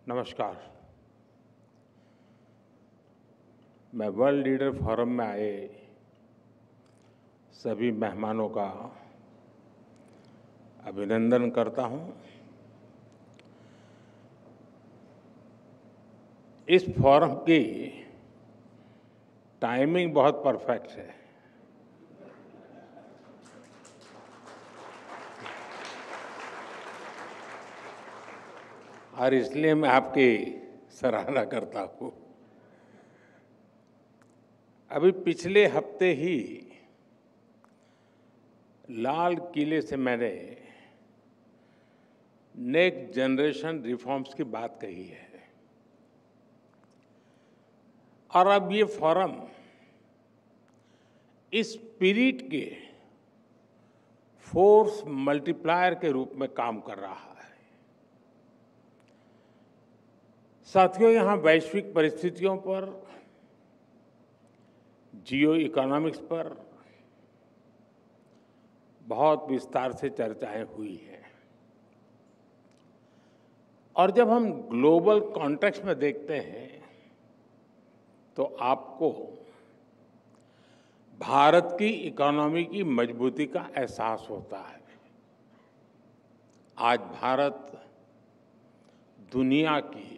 नमस्कार। मैं world leader forum में आए सभी मेहमानों का अभिनंदन करता हूं। इस फोरम की टाइमिंग बहुत परफेक्ट है। और इसलिए मैं आपकी सराहना करता हूं। अभी पिछले हफ्ते ही लाल किले से मैंने नेक्स्ट जनरेशन रिफॉर्म्स की बात कही है और अब ये फोरम इस स्पिरिट के फोर्स मल्टीप्लायर के रूप में काम कर रहा है। साथियों, यहाँ वैश्विक परिस्थितियों पर, जियो इकोनॉमिक्स पर बहुत विस्तार से चर्चाएं हुई हैं और जब हम ग्लोबल कॉन्टेक्स्ट में देखते हैं तो आपको भारत की इकोनॉमी की मजबूती का एहसास होता है। आज भारत दुनिया की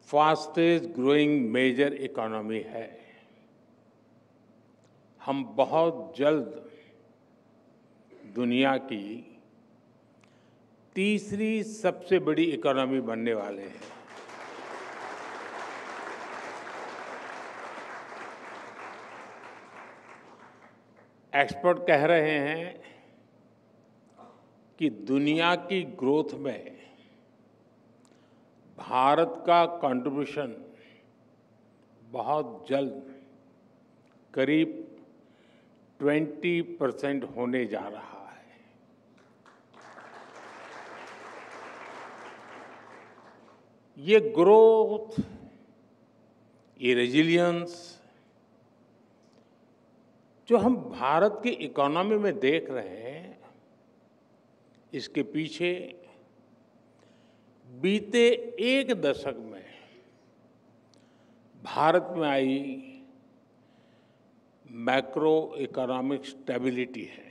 फास्टेस्ट ग्रोइंग मेजर इकोनॉमी है। हम बहुत जल्द दुनिया की तीसरी सबसे बड़ी इकोनॉमी बनने वाले हैं। एक्सपर्ट कह रहे हैं कि दुनिया की ग्रोथ में भारत का कंट्रीब्यूशन बहुत जल्द करीब 20% होने जा रहा है। ये ग्रोथ, ये रेजिलियंस जो हम भारत की इकोनॉमी में देख रहे हैं, इसके पीछे बीते एक दशक में भारत में आई मैक्रो इकोनॉमिक स्टेबिलिटी है।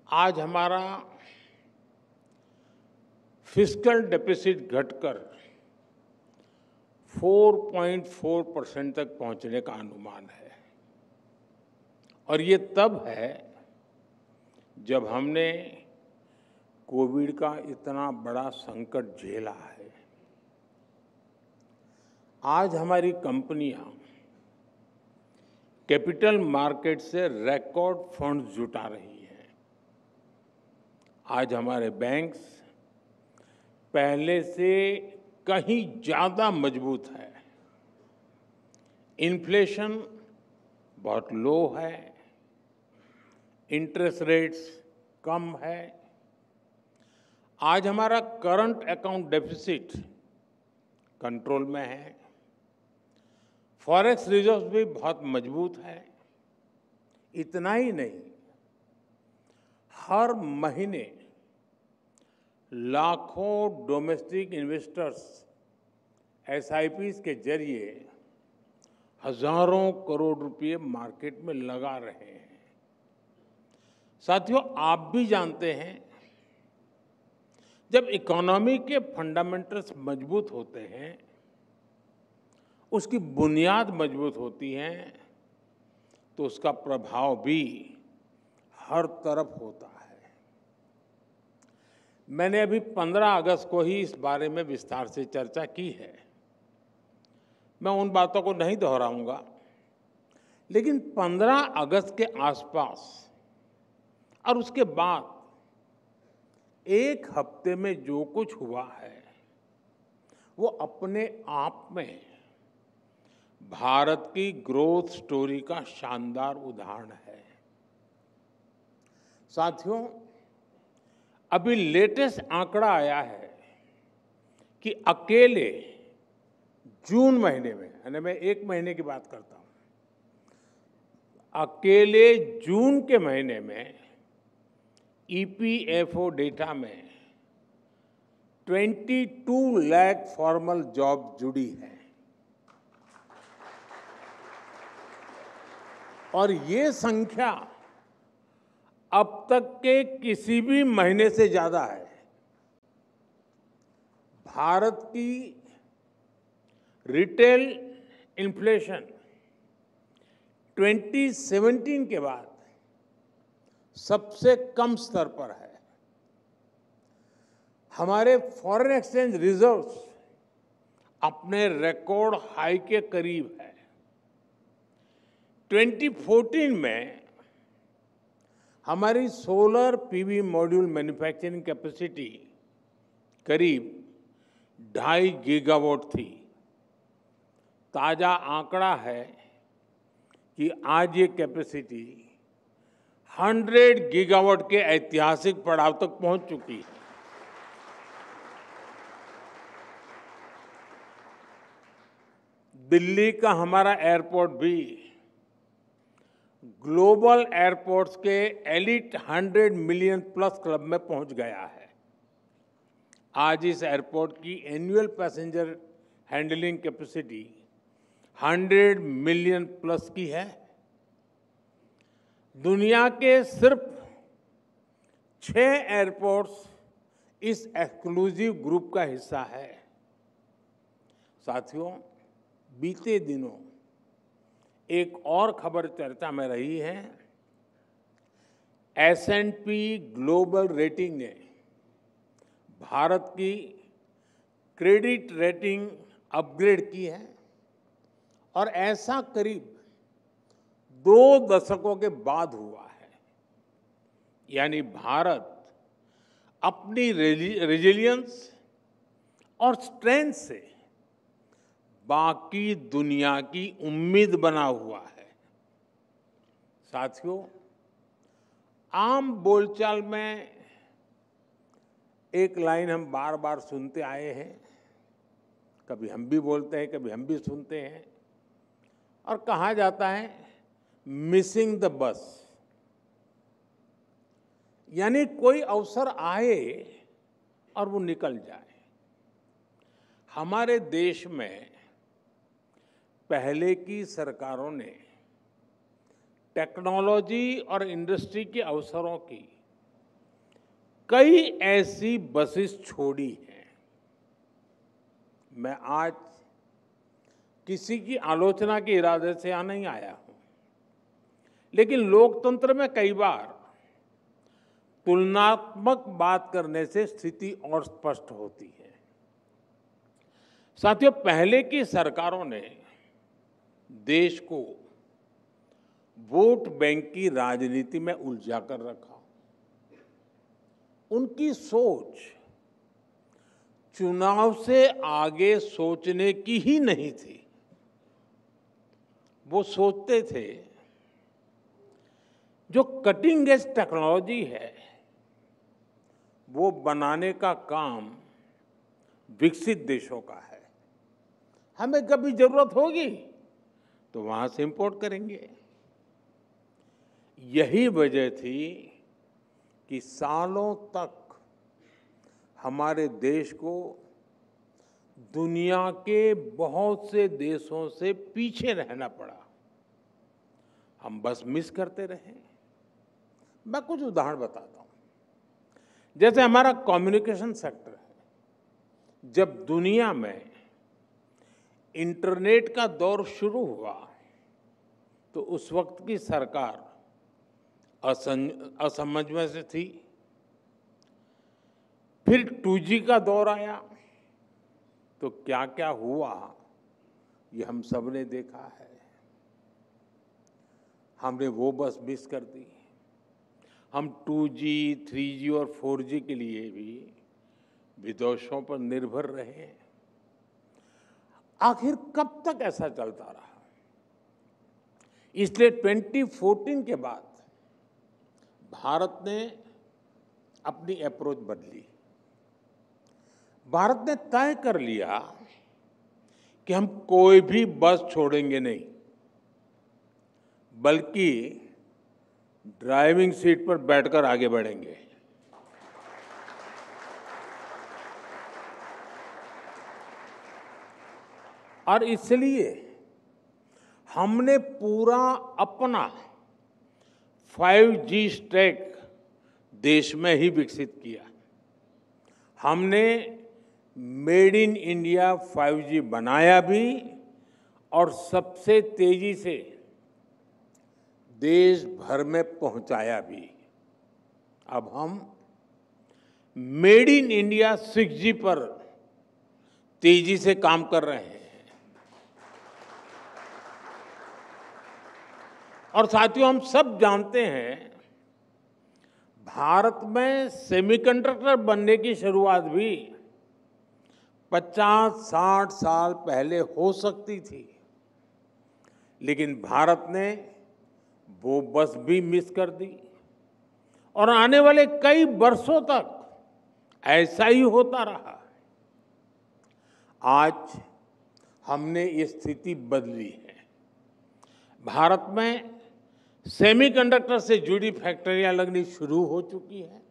आज हमारा फिस्कल डेफिसिट घटकर 4.4% तक पहुंचने का अनुमान है और ये तब है जब हमने कोविड का इतना बड़ा संकट झेला है। आज हमारी कंपनियां कैपिटल मार्केट से रिकॉर्ड फंड्स जुटा रही हैं। आज हमारे बैंक्स पहले से कहीं ज्यादा मजबूत है। इन्फ्लेशन बहुत लो है, इंटरेस्ट रेट्स कम है। आज हमारा करंट अकाउंट डेफिसिट कंट्रोल में है। फॉरेक्स रिजर्व भी बहुत मजबूत है। इतना ही नहीं, हर महीने लाखों डोमेस्टिक इन्वेस्टर्स एसआईपीज के जरिए हजारों करोड़ रुपए मार्केट में लगा रहे हैं। साथियों, आप भी जानते हैं, जब इकोनॉमी के फंडामेंटल्स मजबूत होते हैं, उसकी बुनियाद मजबूत होती है, तो उसका प्रभाव भी हर तरफ होता है। मैंने अभी 15 अगस्त को ही इस बारे में विस्तार से चर्चा की है। मैं उन बातों को नहीं दोहराऊंगा, लेकिन 15 अगस्त के आसपास और उसके बाद एक हफ्ते में जो कुछ हुआ है, वो अपने आप में भारत की ग्रोथ स्टोरी का शानदार उदाहरण है। साथियों, अभी लेटेस्ट आंकड़ा आया है कि अकेले जून महीने में, यानी मैं एक महीने की बात करता हूं, अकेले जून के महीने में ईपीएफओ डेटा में 22 लाख फॉर्मल जॉब जुड़ी है और ये संख्या अब तक के किसी भी महीने से ज्यादा है। भारत की रिटेल इन्फ्लेशन 2017 के बाद सबसे कम स्तर पर है। हमारे फॉरेन एक्सचेंज रिजर्व्स अपने रिकॉर्ड हाई के करीब है। 2014 में हमारी solar PV module manufacturing capacity करीब 2.5 गीगावाट थी। ताजा आंकड़ा है कि आज ये कैपेसिटी 100 गीगावाट के ऐतिहासिक पड़ाव तक पहुंच चुकी है। दिल्ली का हमारा एयरपोर्ट भी ग्लोबल एयरपोर्ट्स के एलिट 100 मिलियन प्लस क्लब में पहुंच गया है। आज इस एयरपोर्ट की annual passenger handling capacity 100 million plus की है। दुनिया के सिर्फ 6 एयरपोर्ट्स इस एक्सक्लूसिव ग्रुप का हिस्सा है। साथियों, बीते दिनों एक और खबर चर्चा में रही है। S&P ग्लोबल रेटिंग ने भारत की क्रेडिट रेटिंग अपग्रेड की है और ऐसा करीब 2 दशकों के बाद हुआ है। यानी भारत अपनी रेजिलियंस और स्ट्रेंथ से बाकी दुनिया की उम्मीद बना हुआ है। साथियों, आम बोलचाल में एक लाइन हम बार बार सुनते आए हैं, कभी हम भी बोलते हैं, कभी हम भी सुनते हैं, और कहा जाता है मिसिंग द बस। यानी कोई अवसर आए और वो निकल जाए। हमारे देश में पहले की सरकारों ने टेक्नोलॉजी और इंडस्ट्री के अवसरों की कई ऐसी बसेस छोड़ी हैं। मैं आज किसी की आलोचना के इरादे से यहाँ नहीं आया हूं, लेकिन लोकतंत्र में कई बार तुलनात्मक बात करने से स्थिति और स्पष्ट होती है। साथियों, पहले की सरकारों ने देश को वोट बैंक की राजनीति में उलझा कर रखा। उनकी सोच चुनाव से आगे सोचने की ही नहीं थी। वो सोचते थे जो कटिंग एज टेक्नोलॉजी है वो बनाने का काम विकसित देशों का है। हमें कभी जरूरत होगी तो वहां से इंपोर्ट करेंगे। यही वजह थी कि सालों तक हमारे देश को दुनिया के बहुत से देशों से पीछे रहना पड़ा। हम बस मिस करते रहे। मैं कुछ उदाहरण बताता हूं। जैसे हमारा कम्युनिकेशन सेक्टर है। जब दुनिया में इंटरनेट का दौर शुरू हुआ तो उस वक्त की सरकार असमंज में से थी। फिर 2G का दौर आया तो क्या क्या हुआ ये हम सब ने देखा है। हमने वो बस मिस कर दी। हम 2G, 3G और 4G के लिए भी विदेशों पर निर्भर रहे। आखिर कब तक ऐसा चलता रहा? इसलिए 2014 के बाद भारत ने अपनी अप्रोच बदली। भारत ने तय कर लिया कि हम कोई भी बस छोड़ेंगे नहीं, बल्कि ड्राइविंग सीट पर बैठकर आगे बढ़ेंगे। और इसलिए हमने पूरा अपना 5G स्टैक देश में ही विकसित किया। हमने मेड इन इंडिया 5G बनाया भी और सबसे तेजी से देश भर में पहुंचाया भी। अब हम मेड इन इंडिया 6G पर तेजी से काम कर रहे हैं। और साथियों, हम सब जानते हैं भारत में सेमीकंडक्टर बनने की शुरुआत भी 50-60 साल पहले हो सकती थी, लेकिन भारत ने वो बस भी मिस कर दी और आने वाले कई वर्षों तक ऐसा ही होता रहा। आज हमने ये स्थिति बदली है। भारत में सेमीकंडक्टर से जुड़ी फैक्ट्रियां लगनी शुरू हो चुकी हैं।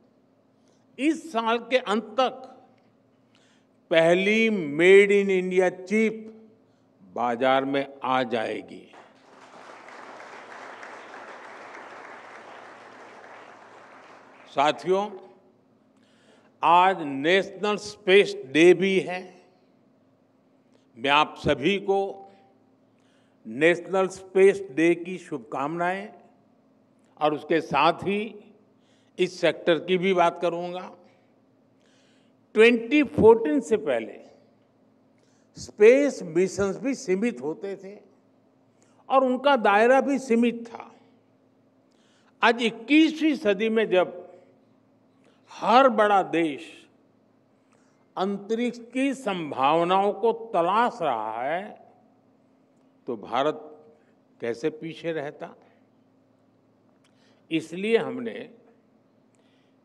इस साल के अंत तक पहली मेड इन इंडिया चिप बाजार में आ जाएगी। साथियों, आज नेशनल स्पेस डे भी है। मैं आप सभी को नेशनल स्पेस डे की शुभकामनाएं और उसके साथ ही इस सेक्टर की भी बात करूंगा। 2014 से पहले स्पेस मिशंस भी सीमित होते थे और उनका दायरा भी सीमित था। आज 21वीं सदी में जब हर बड़ा देश अंतरिक्ष की संभावनाओं को तलाश रहा है, तो भारत कैसे पीछे रहता। इसलिए हमने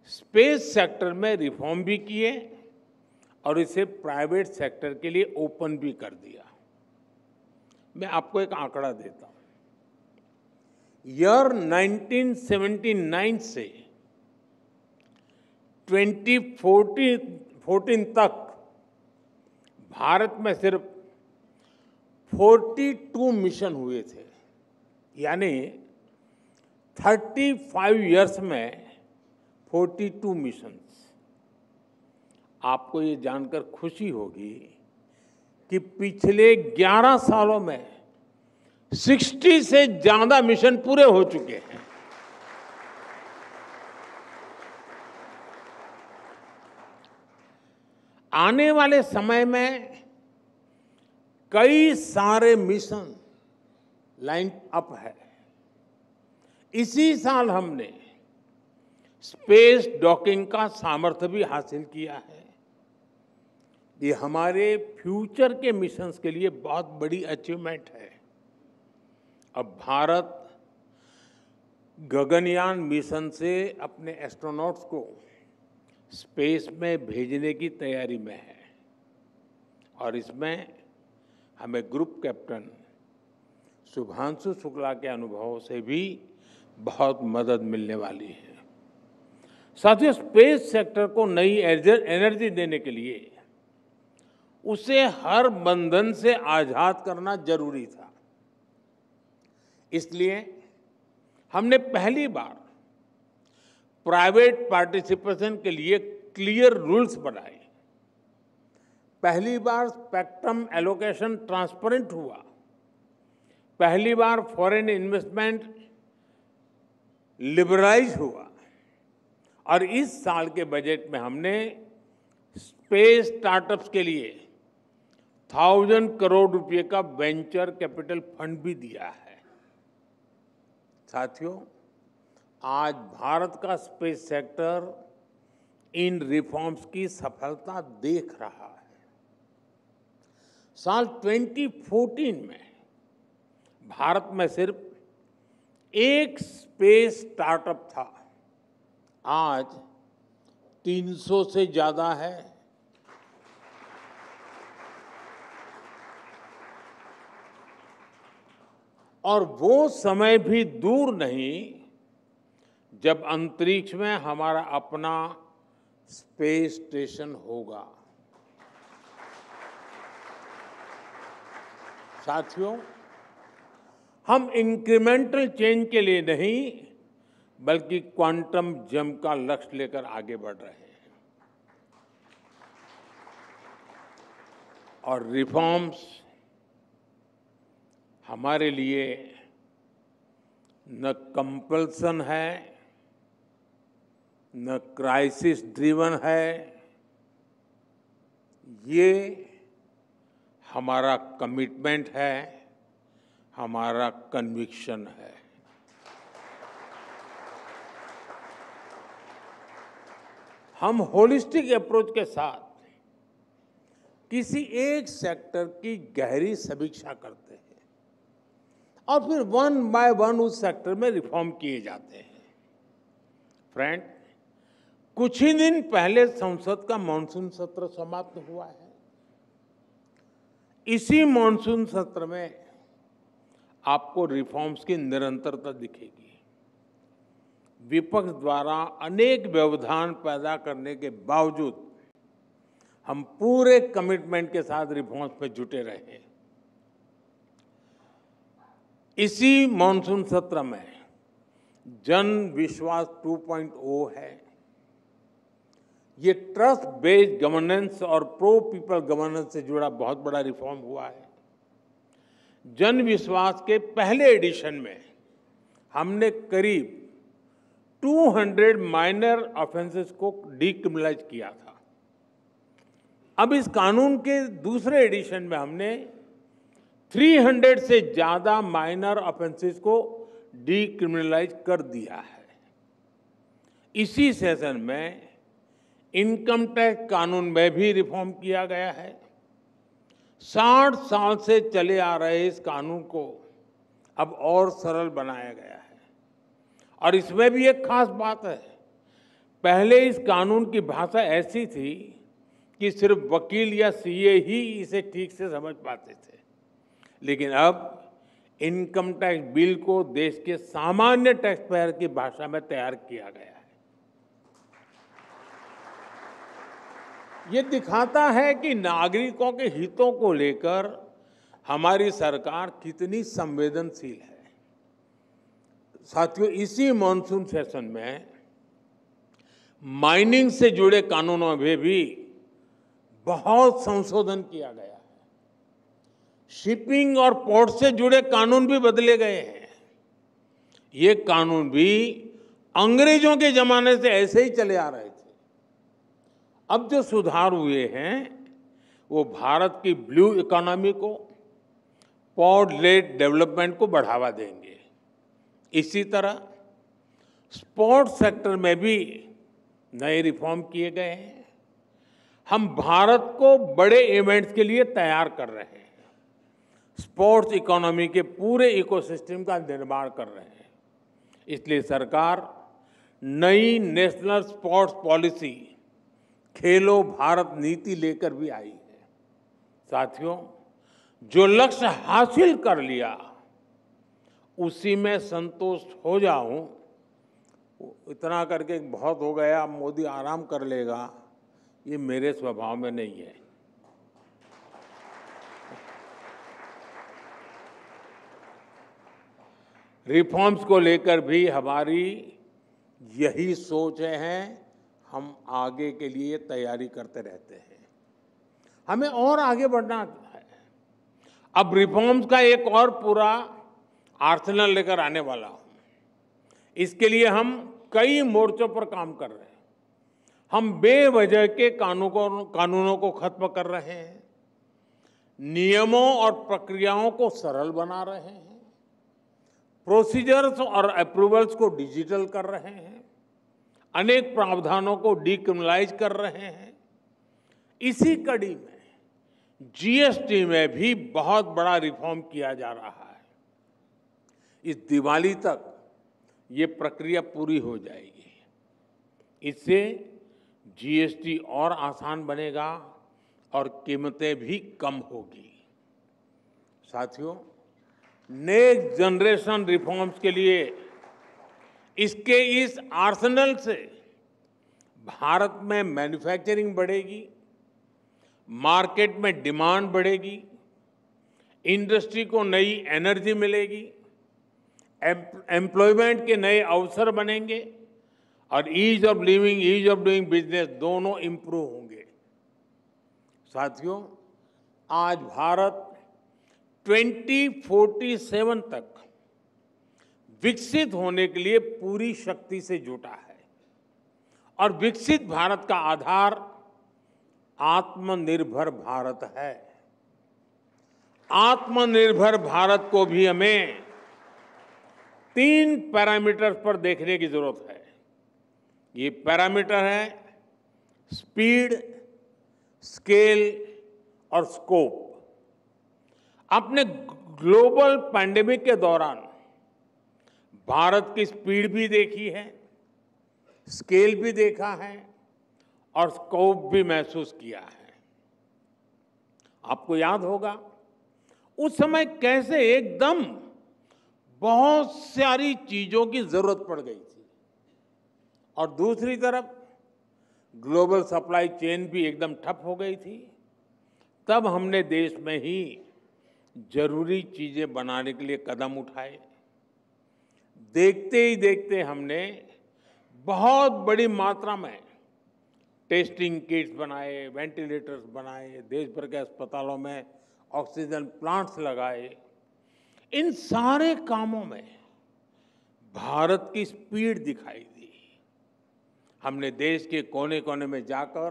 स्पेस सेक्टर में रिफॉर्म भी किए और इसे प्राइवेट सेक्टर के लिए ओपन भी कर दिया। मैं आपको एक आंकड़ा देता हूं। ईयर 1979 से 2014 तक भारत में सिर्फ 42 मिशन हुए थे, यानी 35 इयर्स में 42 मिशंस। आपको ये जानकर खुशी होगी कि पिछले 11 सालों में 60 से ज्यादा मिशन पूरे हो चुके हैं। आने वाले समय में कई सारे मिशन लाइन अप है। इसी साल हमने स्पेस डॉकिंग का सामर्थ्य भी हासिल किया है। ये हमारे फ्यूचर के मिशंस के लिए बहुत बड़ी अचीवमेंट है। अब भारत गगनयान मिशन से अपने एस्ट्रोनॉट्स को स्पेस में भेजने की तैयारी में है और इसमें हमें ग्रुप कैप्टन शुभांशु शुक्ला के अनुभवों से भी बहुत मदद मिलने वाली है। साथियों, स्पेस सेक्टर को नई एनर्जी देने के लिए उसे हर बंधन से आजाद करना जरूरी था। इसलिए हमने पहली बार प्राइवेट पार्टिसिपेशन के लिए क्लियर रूल्स बनाए। पहली बार स्पेक्ट्रम एलोकेशन ट्रांसपेरेंट हुआ। पहली बार फॉरेन इन्वेस्टमेंट लिबरलाइज हुआ और इस साल के बजट में हमने स्पेस स्टार्टअप्स के लिए 1000 करोड़ रुपए का वेंचर कैपिटल फंड भी दिया है। साथियों, आज भारत का स्पेस सेक्टर इन रिफॉर्म्स की सफलता देख रहा है। साल 2014 में भारत में सिर्फ एक स्पेस स्टार्टअप था, आज 300 से ज्यादा है। और वो समय भी दूर नहीं जब अंतरिक्ष में हमारा अपना स्पेस स्टेशन होगा। साथियों, हम इंक्रीमेंटल चेंज के लिए नहीं बल्कि क्वांटम जंप का लक्ष्य लेकर आगे बढ़ रहे हैं। और रिफॉर्म्स हमारे लिए न कंपल्सन है, न क्राइसिस ड्रिवन है, ये हमारा कमिटमेंट है, हमारा कन्विक्शन है। हम होलिस्टिक अप्रोच के साथ किसी एक सेक्टर की गहरी समीक्षा करते हैं और फिर वन बाय वन उस सेक्टर में रिफॉर्म किए जाते हैं। फ्रेंड, कुछ ही दिन पहले संसद का मॉनसून सत्र समाप्त हुआ है। इसी मॉनसून सत्र में आपको रिफॉर्म्स की निरंतरता दिखेगी। विपक्ष द्वारा अनेक व्यवधान पैदा करने के बावजूद हम पूरे कमिटमेंट के साथ रिफॉर्म्स पे जुटे रहे। इसी मॉनसून सत्र में जन विश्वास 2.0 है। ये ट्रस्ट बेस्ड गवर्नेंस और प्रो पीपल गवर्नेंस से जुड़ा बहुत बड़ा रिफॉर्म हुआ है। जन विश्वास के पहले एडिशन में हमने करीब 200 माइनर ऑफेंसेस को डीक्रिमिनलाइज किया था। अब इस कानून के दूसरे एडिशन में हमने 300 से ज्यादा माइनर ऑफेंसेस को डीक्रिमिनलाइज कर दिया है। इसी सेशन में इनकम टैक्स कानून में भी रिफॉर्म किया गया है। 60 साल से चले आ रहे इस कानून को अब और सरल बनाया गया है। और इसमें भी एक खास बात है, पहले इस कानून की भाषा ऐसी थी कि सिर्फ वकील या सीए ही इसे ठीक से समझ पाते थे, लेकिन अब इनकम टैक्स बिल को देश के सामान्य टैक्स पेयर की भाषा में तैयार किया गया है। ये दिखाता है कि नागरिकों के हितों को लेकर हमारी सरकार कितनी संवेदनशील है। साथियों, इसी मॉनसून सेशन में माइनिंग से जुड़े कानूनों में भी बहुत संशोधन किया गया है। शिपिंग और पोर्ट से जुड़े कानून भी बदले गए हैं। ये कानून भी अंग्रेजों के जमाने से ऐसे ही चले आ रहे थे। अब जो सुधार हुए हैं वो भारत की ब्लू इकोनॉमी को, पोर्ट लेड डेवलपमेंट को बढ़ावा देंगे। इसी तरह स्पोर्ट्स सेक्टर में भी नए रिफॉर्म किए गए हैं। हम भारत को बड़े इवेंट्स के लिए तैयार कर रहे हैं। स्पोर्ट्स इकोनॉमी के पूरे इकोसिस्टम का निर्माण कर रहे हैं। इसलिए सरकार नई नेशनल स्पोर्ट्स पॉलिसी खेलो भारत नीति लेकर भी आई है। साथियों, जो लक्ष्य हासिल कर लिया उसी में संतुष्ट हो जाऊं, इतना करके बहुत हो गया, मोदी आराम कर लेगा, ये मेरे स्वभाव में नहीं है। रिफॉर्म्स को लेकर भी हमारी यही सोच है। हम आगे के लिए तैयारी करते रहते हैं। हमें और आगे बढ़ना है। अब रिफॉर्म्स का एक और पूरा आर्सेनल लेकर आने वाला हूं। इसके लिए हम कई मोर्चों पर काम कर रहे हैं। हम बेवजह के कानूनों को खत्म कर रहे हैं, नियमों और प्रक्रियाओं को सरल बना रहे हैं, प्रोसीजर्स और अप्रूवल्स को डिजिटल कर रहे हैं, अनेक प्रावधानों को डीक्रिमिनलाइज कर रहे हैं। इसी कड़ी में जीएसटी में भी बहुत बड़ा रिफॉर्म किया जा रहा है। इस दिवाली तक ये प्रक्रिया पूरी हो जाएगी। इससे जीएसटी और आसान बनेगा और कीमतें भी कम होगी। साथियों, नेक्स्ट जनरेशन रिफॉर्म्स के लिए इसके इस आर्सेनल से भारत में मैन्युफैक्चरिंग बढ़ेगी, मार्केट में डिमांड बढ़ेगी, इंडस्ट्री को नई एनर्जी मिलेगी, एम्प्लॉयमेंट के नए अवसर बनेंगे और ease of living, ease of doing business दोनों इंप्रूव होंगे। साथियों, आज भारत 2047 तक विकसित होने के लिए पूरी शक्ति से जुटा है और विकसित भारत का आधार आत्मनिर्भर भारत है। आत्मनिर्भर भारत को भी हमें 3 पैरामीटर्स पर देखने की जरूरत है। ये पैरामीटर है स्पीड, स्केल और स्कोप। आपने ग्लोबल पैंडेमिक के दौरान भारत की स्पीड भी देखी है, स्केल भी देखा है और स्कोप भी महसूस किया है। आपको याद होगा उस समय कैसे एकदम बहुत सारी चीजों की जरूरत पड़ गई थी और दूसरी तरफ ग्लोबल सप्लाई चेन भी एकदम ठप हो गई थी। तब हमने देश में ही जरूरी चीजें बनाने के लिए कदम उठाए। देखते ही देखते हमने बहुत बड़ी मात्रा में टेस्टिंग किट्स बनाए, वेंटिलेटर्स बनाए, देश भर के अस्पतालों में ऑक्सीजन प्लांट्स लगाए। इन सारे कामों में भारत की स्पीड दिखाई दी। हमने देश के कोने कोने में जाकर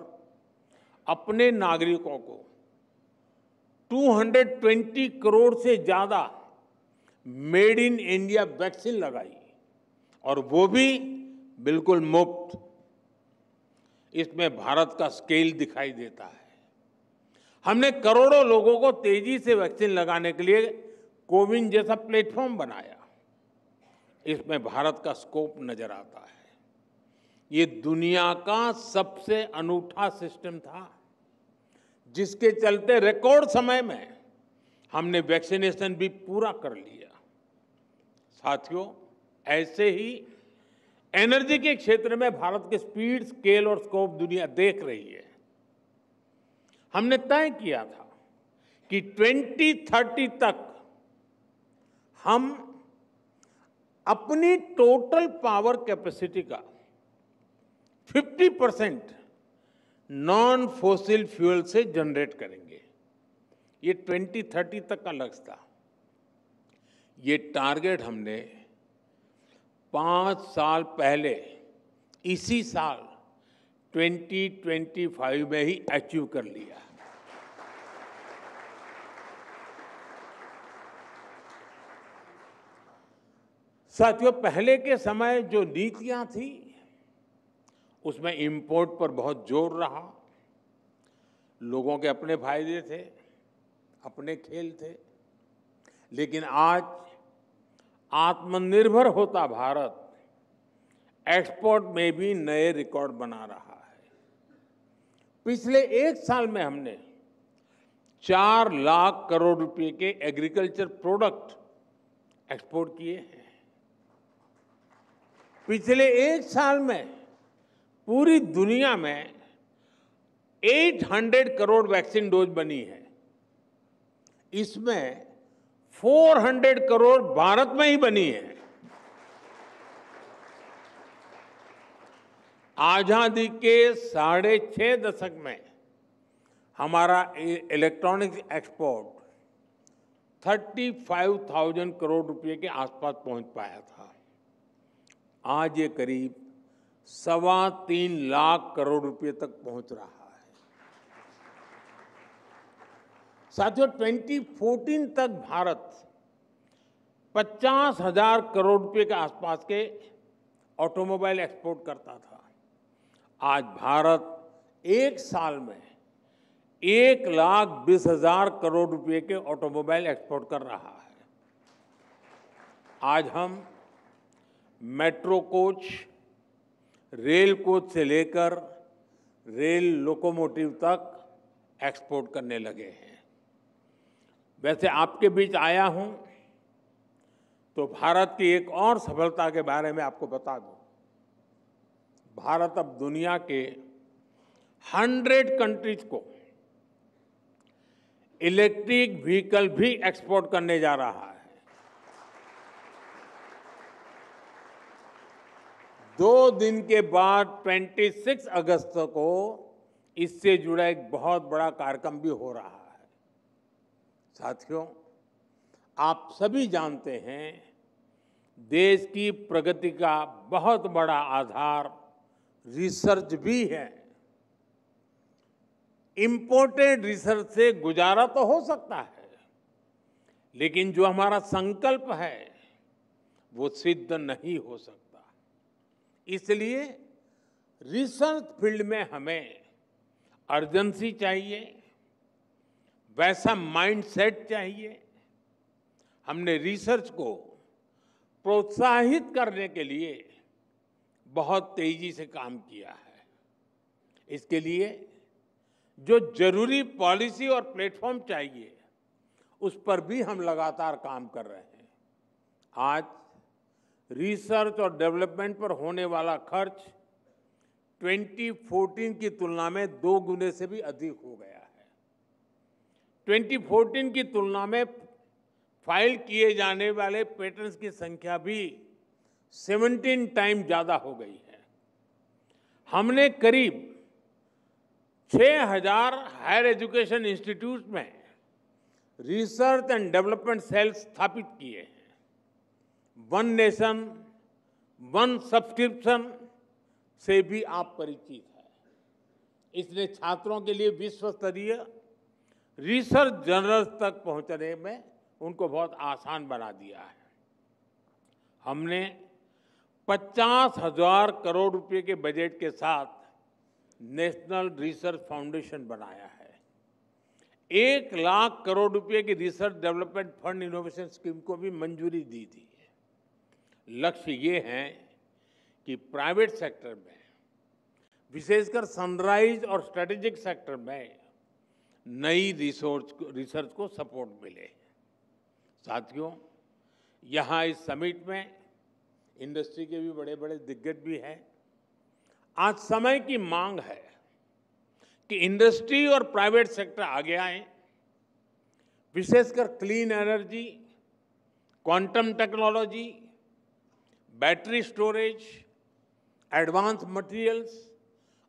अपने नागरिकों को 220 करोड़ से ज्यादा मेड इन इंडिया वैक्सीन लगाई और वो भी बिल्कुल मुफ्त। इसमें भारत का स्केल दिखाई देता है। हमने करोड़ों लोगों को तेजी से वैक्सीन लगाने के लिए कोविन जैसा प्लेटफॉर्म बनाया। इसमें भारत का स्कोप नजर आता है। ये दुनिया का सबसे अनूठा सिस्टम था जिसके चलते रिकॉर्ड समय में हमने वैक्सीनेशन भी पूरा कर लिया। साथियों, ऐसे ही एनर्जी के क्षेत्र में भारत के स्पीड, स्केल और स्कोप दुनिया देख रही है। हमने तय किया था कि 2030 तक हम अपनी टोटल पावर कैपेसिटी का 50% नॉन फॉसिल फ्यूल से जनरेट करेंगे। ये 2030 तक का लक्ष्य था। ये टारगेट हमने 5 साल पहले इसी साल 2025 में ही अचीव कर लिया। साथियों, पहले के समय जो नीतियां थी उसमें इंपोर्ट पर बहुत जोर रहा। लोगों के अपने फायदे थे, अपने खेल थे। लेकिन आज आत्मनिर्भर होता भारत एक्सपोर्ट में भी नए रिकॉर्ड बना रहा है। पिछले 1 साल में हमने 4 लाख करोड़ रुपए के एग्रीकल्चर प्रोडक्ट एक्सपोर्ट किए हैं। पिछले 1 साल में पूरी दुनिया में 800 करोड़ वैक्सीन डोज बनी है। इसमें 400 करोड़ भारत में ही बनी है। आजादी के 6.5 दशक में हमारा इलेक्ट्रॉनिक्स एक्सपोर्ट 35,000 करोड़ रुपए के आसपास पहुंच पाया था। आज ये करीब 3.25 लाख करोड़ रुपए तक पहुंच रहा है। साथियों, 2014 तक भारत 50,000 करोड़ रुपए के आसपास के ऑटोमोबाइल एक्सपोर्ट करता था। आज भारत 1 साल में 1,20,000 करोड़ रुपए के ऑटोमोबाइल एक्सपोर्ट कर रहा है। आज हम मेट्रो कोच, रेल कोच से लेकर रेल लोकोमोटिव तक एक्सपोर्ट करने लगे हैं। वैसे आपके बीच आया हूं तो भारत की एक और सफलता के बारे में आपको बता दूं। भारत अब दुनिया के 100 कंट्रीज को इलेक्ट्रिक व्हीकल भी एक्सपोर्ट करने जा रहा है। 2 दिन के बाद 26 अगस्त को इससे जुड़ा एक बहुत बड़ा कार्यक्रम भी हो रहा है। साथियों, आप सभी जानते हैं, देश की प्रगति का बहुत बड़ा आधार रिसर्च भी है। इंपोर्टेड रिसर्च से गुजारा तो हो सकता है, लेकिन जो हमारा संकल्प है वो सिद्ध नहीं हो सकता। इसलिए रिसर्च फील्ड में हमें अर्जेंसी चाहिए, वैसा माइंडसेट चाहिए। हमने रिसर्च को प्रोत्साहित करने के लिए बहुत तेजी से काम किया है। इसके लिए जो जरूरी पॉलिसी और प्लेटफॉर्म चाहिए, उस पर भी हम लगातार काम कर रहे हैं। आज रिसर्च और डेवलपमेंट पर होने वाला खर्च 2014 की तुलना में 2 गुने से भी अधिक हो गया है। 2014 की तुलना में फाइल किए जाने वाले पेटेंट्स की संख्या भी 17 टाइम ज्यादा हो गई है। हमने करीब 6,000 हायर एजुकेशन इंस्टीट्यूट में रिसर्च एंड डेवलपमेंट सेल स्थापित किए हैं। वन नेशन वन सब्सक्रिप्शन से भी आप परिचित हैं। इसने छात्रों के लिए विश्व स्तरीय रिसर्च जर्नल्स तक पहुंचने में उनको बहुत आसान बना दिया है। हमने 50,000 करोड़ रुपए के बजट के साथ नेशनल रिसर्च फाउंडेशन बनाया है। 1 लाख करोड़ रुपए की research development fund innovation scheme को भी मंजूरी दी थी। लक्ष्य ये है कि प्राइवेट सेक्टर में, विशेषकर सनराइज और स्ट्रेटेजिक सेक्टर में, नई रिसर्च को सपोर्ट मिले। साथियों, यहाँ इस समिट में इंडस्ट्री के भी बड़े बड़े दिग्गज भी हैं। आज समय की मांग है कि इंडस्ट्री और प्राइवेट सेक्टर आगे आए, विशेषकर clean energy, quantum technology, battery storage, advance materials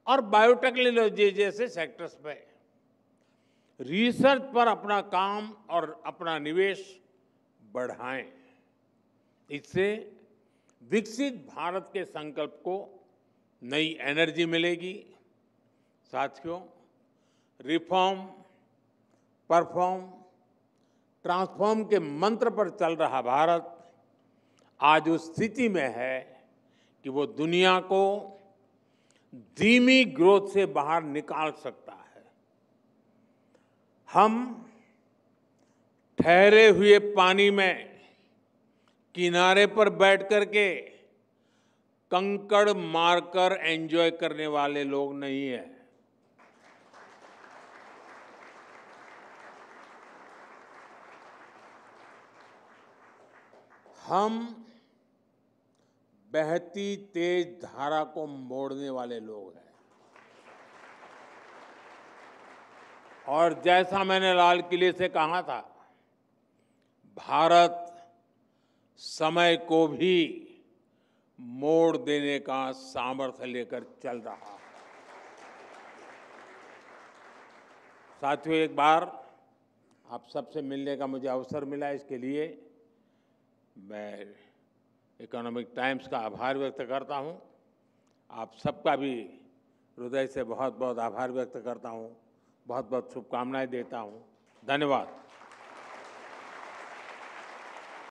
और बायोटेक्नोलॉजी जैसे सेक्टर्स में रिसर्च पर अपना काम और अपना निवेश बढ़ाएं। इससे विकसित भारत के संकल्प को नई एनर्जी मिलेगी। साथियों, रिफॉर्म, परफॉर्म, ट्रांसफॉर्म के मंत्र पर चल रहा भारत आज उस स्थिति में है कि वो दुनिया को धीमी ग्रोथ से बाहर निकाल सकता है। हम ठहरे हुए पानी में किनारे पर बैठ करके कंकड़ मारकर एंजॉय करने वाले लोग नहीं हैं। हम बहती तेज धारा को मोड़ने वाले लोग हैं। और जैसा मैंने लाल किले से कहा था, भारत समय को भी मोड़ देने का सामर्थ्य लेकर चल रहा है। साथियों, एक बार आप सबसे मिलने का मुझे अवसर मिला, इसके लिए मैं इकोनॉमिक टाइम्स का आभार व्यक्त करता हूं। आप सबका भी हृदय से बहुत बहुत आभार व्यक्त करता हूं। बहुत बहुत शुभकामनाएं देता हूं। धन्यवाद।